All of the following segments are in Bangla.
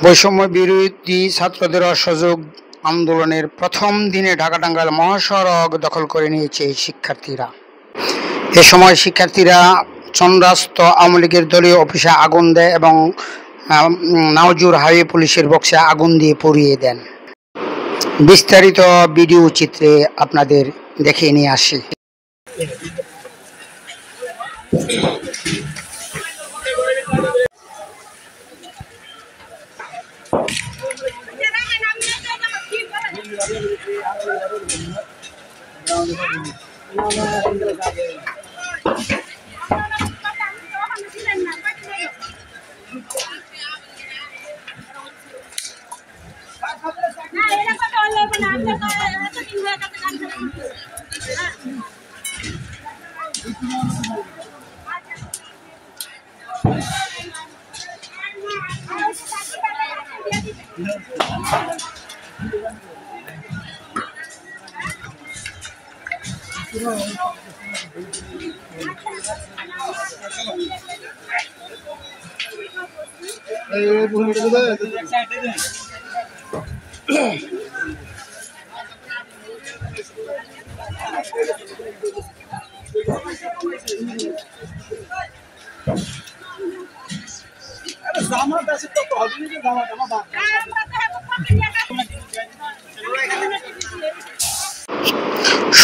বৈষম্য বিরোধী ছাত্রদের অসহযোগ আন্দোলনের প্রথম দিনে ঢাকা-টাঙ্গাইল মহাসড়ক দখল করে নিয়েছে শিক্ষার্থীরা। এ সময় শিক্ষার্থীরা চন্দ্রাস্ত আওয়ামী লীগের দলীয় অফিসে আগুন দেয় এবং নাওজুর হাইওয়ে পুলিশের বক্সে আগুন দিয়ে পুড়িয়ে দেন। বিস্তারিত ভিডিও চিত্রে আপনাদের দেখিয়ে নিয়ে আসি।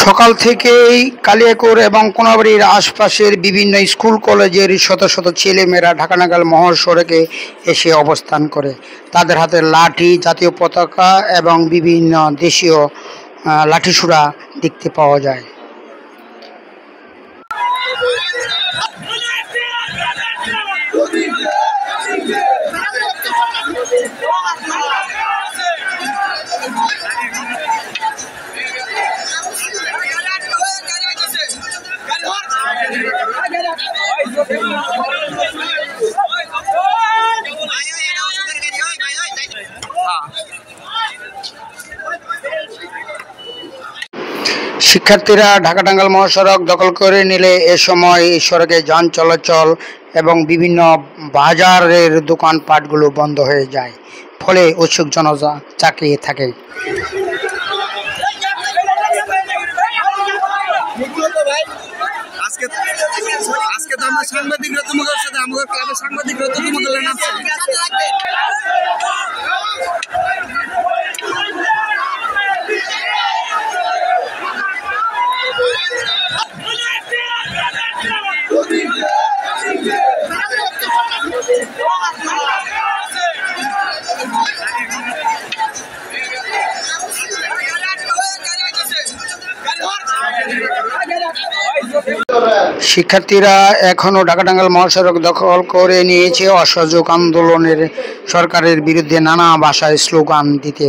সকাল থেকেই কালিয়াকৈর এবং কোনাবাড়ীর আশপাশের বিভিন্ন স্কুল কলেজের শত শত ছেলেমেয়েরা ঢাকা-টাঙ্গাইল মহাসড়কে এসে অবস্থান করে। তাদের হাতে লাঠি, জাতীয় পতাকা এবং বিভিন্ন দেশীয় লাঠিসোঁটা দেখতে পাওয়া যায়। শিক্ষার্থীরা ঢাকা-টাঙ্গাইল মহাসড়ক দখল করে নিলে এ সময় এই সড়কে যান চলাচল এবং বিভিন্ন বাজারের দোকানপাটগুলো বন্ধ হয়ে যায়, ফলে উৎসুক জনতা চাকিয়ে থাকে। শিক্ষার্থীরা এখনো ঢাকা-টাঙ্গাইল মহাসড়ক দখল করে নিয়েছে। অসহযোগ আন্দোলনের সরকারের বিরুদ্ধে নানা ভাষায় স্লোগান দিতে